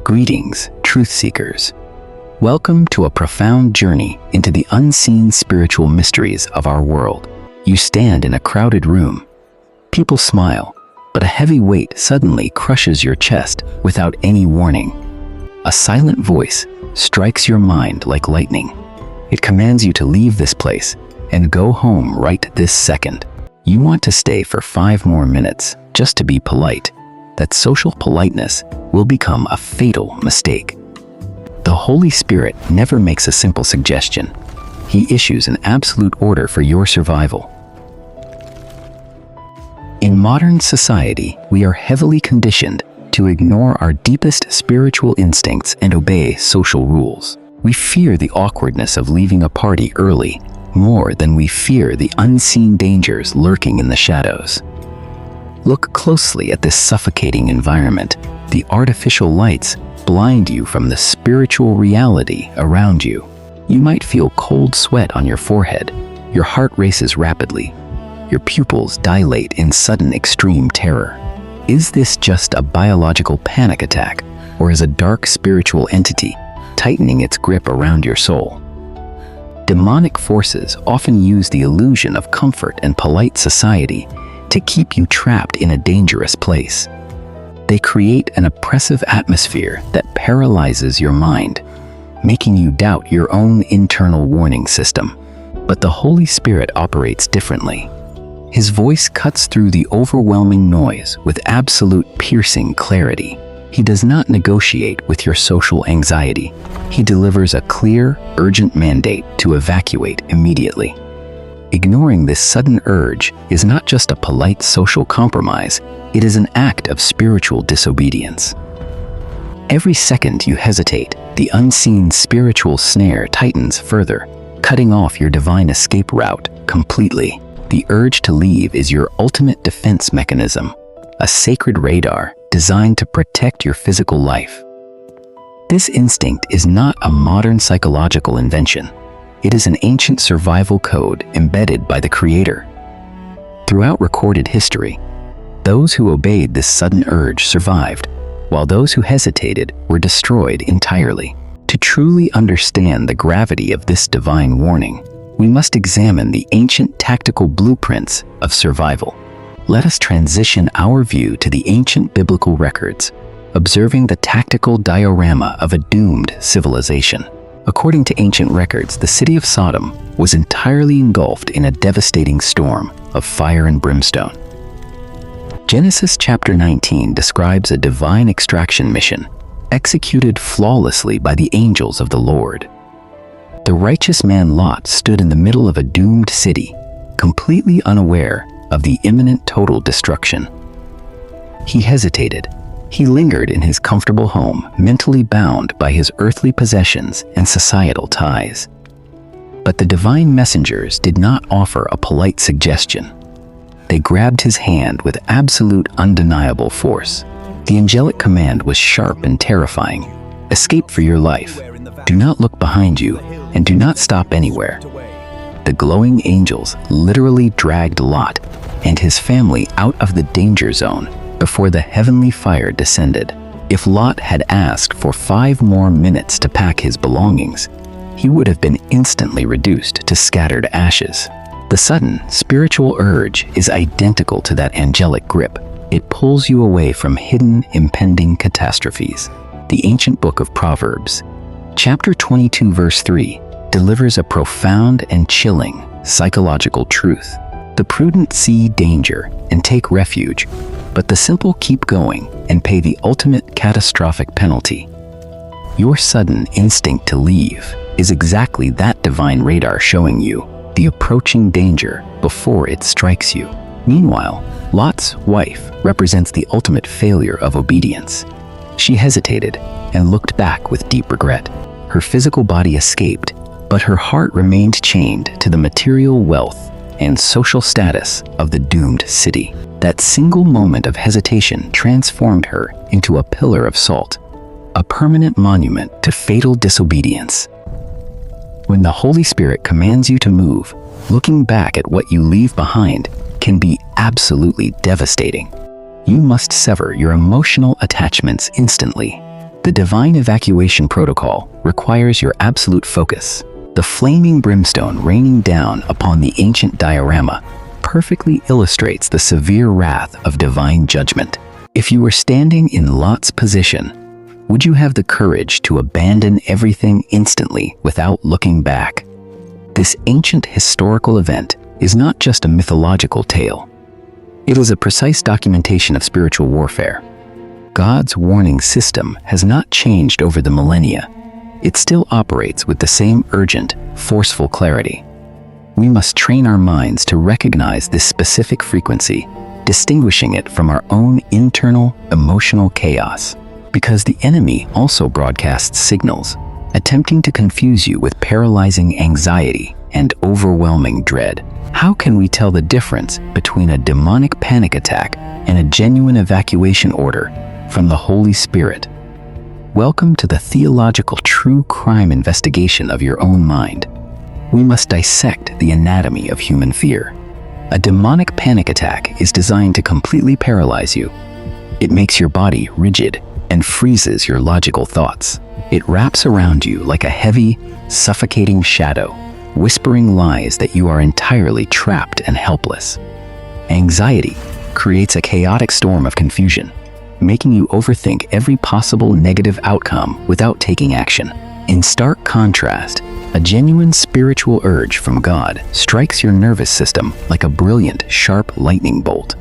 Greetings, truth seekers. Welcome to a profound journey into the unseen spiritual mysteries of our world. You stand in a crowded room. People smile, but a heavy weight suddenly crushes your chest without any warning. A silent voice strikes your mind like lightning. It commands you to leave this place and go home right this second. You want to stay for 5 more minutes just to be polite. That social politeness will become a fatal mistake. The Holy Spirit never makes a simple suggestion. He issues an absolute order for your survival. In modern society, we are heavily conditioned to ignore our deepest spiritual instincts and obey social rules. We fear the awkwardness of leaving a party early more than we fear the unseen dangers lurking in the shadows. Look closely at this suffocating environment. The artificial lights blind you from the spiritual reality around you. You might feel cold sweat on your forehead. Your heart races rapidly. Your pupils dilate in sudden extreme terror. Is this just a biological panic attack, or is a dark spiritual entity tightening its grip around your soul? Demonic forces often use the illusion of comfort and polite society to keep you trapped in a dangerous place. They create an oppressive atmosphere that paralyzes your mind, making you doubt your own internal warning system. But the Holy Spirit operates differently. His voice cuts through the overwhelming noise with absolute piercing clarity. He does not negotiate with your social anxiety. He delivers a clear, urgent mandate to evacuate immediately. Ignoring this sudden urge is not just a polite social compromise, it is an act of spiritual disobedience. Every second you hesitate, the unseen spiritual snare tightens further, cutting off your divine escape route completely. The urge to leave is your ultimate defense mechanism, a sacred radar designed to protect your physical life. This instinct is not a modern psychological invention. It is an ancient survival code embedded by the Creator. Throughout recorded history, those who obeyed this sudden urge survived, while those who hesitated were destroyed entirely. To truly understand the gravity of this divine warning, we must examine the ancient tactical blueprints of survival. Let us transition our view to the ancient biblical records, observing the tactical diorama of a doomed civilization. According to ancient records, the city of Sodom was entirely engulfed in a devastating storm of fire and brimstone. Genesis chapter 19 describes a divine extraction mission, executed flawlessly by the angels of the Lord. The righteous man Lot stood in the middle of a doomed city, completely unaware of the imminent total destruction. He hesitated. He lingered in his comfortable home, mentally bound by his earthly possessions and societal ties. But the divine messengers did not offer a polite suggestion. They grabbed his hand with absolute undeniable force. The angelic command was sharp and terrifying. Escape for your life. Do not look behind you, and do not stop anywhere. The glowing angels literally dragged Lot and his family out of the danger zone before the heavenly fire descended. If Lot had asked for 5 more minutes to pack his belongings, he would have been instantly reduced to scattered ashes. The sudden spiritual urge is identical to that angelic grip. It pulls you away from hidden, impending catastrophes. The ancient book of Proverbs, chapter 22, verse 3, delivers a profound and chilling psychological truth. The prudent see danger and take refuge, but the simple keep going and pay the ultimate catastrophic penalty. Your sudden instinct to leave is exactly that divine radar showing you the approaching danger before it strikes you. Meanwhile, Lot's wife represents the ultimate failure of obedience. She hesitated and looked back with deep regret. Her physical body escaped, but her heart remained chained to the material wealth and social status of the doomed city. That single moment of hesitation transformed her into a pillar of salt, a permanent monument to fatal disobedience. When the Holy Spirit commands you to move, looking back at what you leave behind can be absolutely devastating. You must sever your emotional attachments instantly. The divine evacuation protocol requires your absolute focus. The flaming brimstone raining down upon the ancient diorama perfectly illustrates the severe wrath of divine judgment. If you were standing in Lot's position, would you have the courage to abandon everything instantly without looking back? This ancient historical event is not just a mythological tale. It is a precise documentation of spiritual warfare. God's warning system has not changed over the millennia. It still operates with the same urgent, forceful clarity. We must train our minds to recognize this specific frequency, distinguishing it from our own internal, emotional chaos. Because the enemy also broadcasts signals, attempting to confuse you with paralyzing anxiety and overwhelming dread. How can we tell the difference between a demonic panic attack and a genuine evacuation order from the Holy Spirit? Welcome to the Theological True Crime investigation of your own mind. We must dissect the anatomy of human fear. A demonic panic attack is designed to completely paralyze you. It makes your body rigid and freezes your logical thoughts. It wraps around you like a heavy, suffocating shadow, whispering lies that you are entirely trapped and helpless. Anxiety creates a chaotic storm of confusion, making you overthink every possible negative outcome without taking action. In stark contrast, a genuine spiritual urge from God strikes your nervous system like a brilliant, sharp lightning bolt.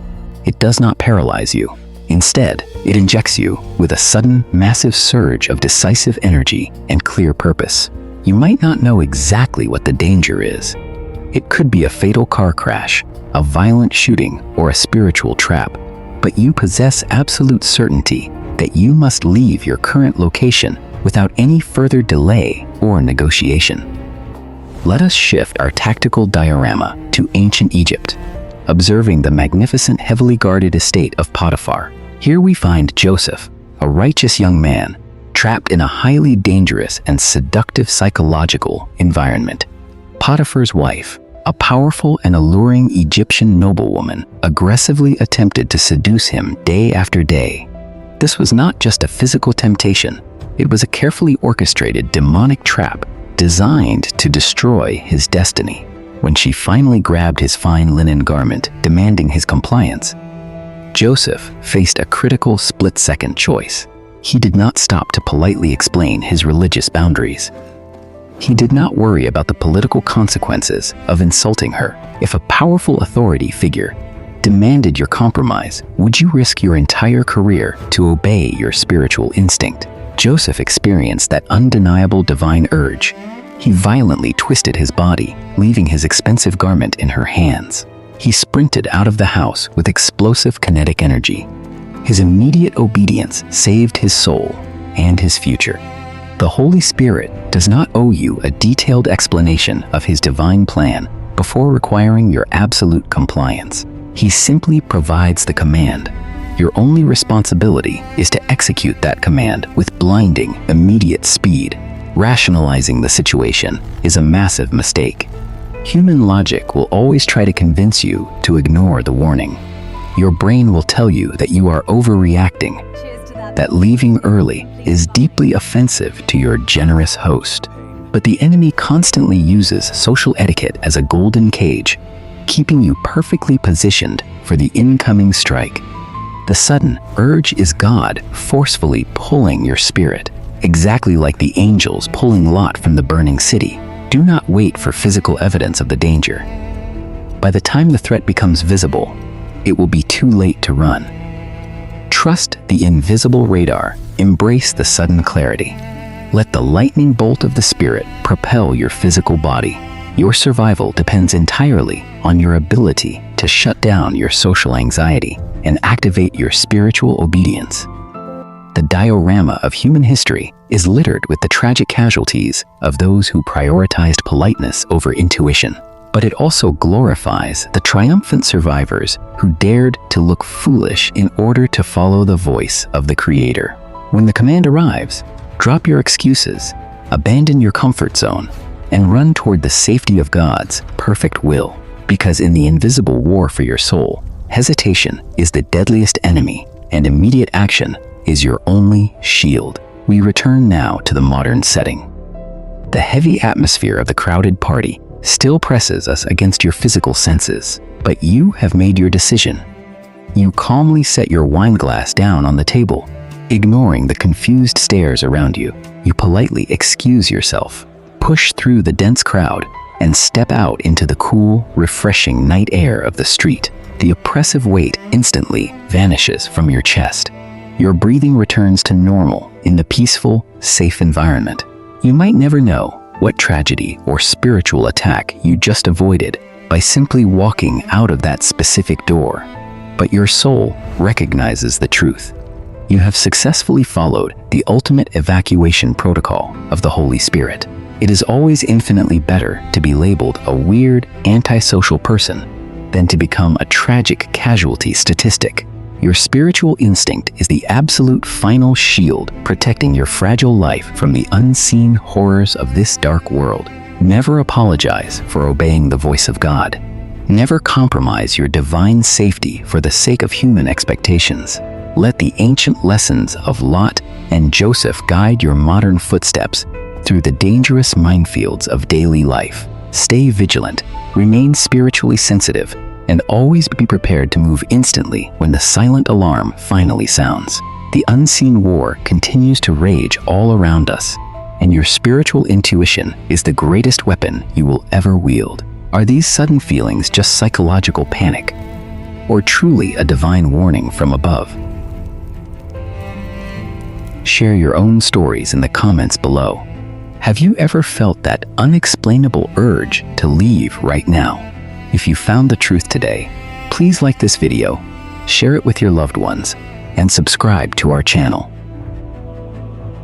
It does not paralyze you. Instead, it injects you with a sudden, massive surge of decisive energy and clear purpose. You might not know exactly what the danger is. It could be a fatal car crash, a violent shooting, or a spiritual trap. But you possess absolute certainty that you must leave your current location without any further delay or negotiation. Let us shift our tactical diorama to ancient Egypt, observing the magnificent, heavily guarded estate of Potiphar. Here we find Joseph, a righteous young man, trapped in a highly dangerous and seductive psychological environment. Potiphar's wife, a powerful and alluring Egyptian noblewoman, aggressively attempted to seduce him day after day. This was not just a physical temptation, it was a carefully orchestrated demonic trap designed to destroy his destiny. When she finally grabbed his fine linen garment, demanding his compliance, Joseph faced a critical split-second choice. He did not stop to politely explain his religious boundaries. He did not worry about the political consequences of insulting her. If a powerful authority figure demanded your compromise, would you risk your entire career to obey your spiritual instinct? Joseph experienced that undeniable divine urge. He violently twisted his body, leaving his expensive garment in her hands. He sprinted out of the house with explosive kinetic energy. His immediate obedience saved his soul and his future. The Holy Spirit does not owe you a detailed explanation of his divine plan before requiring your absolute compliance. He simply provides the command. Your only responsibility is to execute that command with blinding, immediate speed. Rationalizing the situation is a massive mistake. Human logic will always try to convince you to ignore the warning. Your brain will tell you that you are overreacting, that leaving early is deeply offensive to your generous host. But the enemy constantly uses social etiquette as a golden cage, keeping you perfectly positioned for the incoming strike. The sudden urge is God forcefully pulling your spirit, exactly like the angels pulling Lot from the burning city. Do not wait for physical evidence of the danger. By the time the threat becomes visible, it will be too late to run. Trust the invisible radar. Embrace the sudden clarity. Let the lightning bolt of the Spirit propel your physical body. Your survival depends entirely on your ability to shut down your social anxiety and activate your spiritual obedience. The diorama of human history is littered with the tragic casualties of those who prioritized politeness over intuition. But it also glorifies the triumphant survivors who dared to look foolish in order to follow the voice of the Creator. When the command arrives, drop your excuses, abandon your comfort zone, and run toward the safety of God's perfect will. Because in the invisible war for your soul, hesitation is the deadliest enemy, and immediate action is your only shield. We return now to the modern setting. The heavy atmosphere of the crowded party still presses us against your physical senses, but you have made your decision. You calmly set your wine glass down on the table. Ignoring the confused stares around you, you politely excuse yourself, push through the dense crowd, and step out into the cool, refreshing night air of the street. The oppressive weight instantly vanishes from your chest. Your breathing returns to normal in the peaceful, safe environment. You might never know what tragedy or spiritual attack you just avoided by simply walking out of that specific door. But your soul recognizes the truth. You have successfully followed the ultimate evacuation protocol of the Holy Spirit. It is always infinitely better to be labeled a weird, antisocial person than to become a tragic casualty statistic. Your spiritual instinct is the absolute final shield protecting your fragile life from the unseen horrors of this dark world. Never apologize for obeying the voice of God. Never compromise your divine safety for the sake of human expectations. Let the ancient lessons of Lot and Joseph guide your modern footsteps through the dangerous minefields of daily life. Stay vigilant, remain spiritually sensitive, and always be prepared to move instantly when the silent alarm finally sounds. The unseen war continues to rage all around us, and your spiritual intuition is the greatest weapon you will ever wield. Are these sudden feelings just psychological panic, or truly a divine warning from above? Share your own stories in the comments below. Have you ever felt that unexplainable urge to leave right now? If you found the truth today, please like this video, share it with your loved ones, and subscribe to our channel.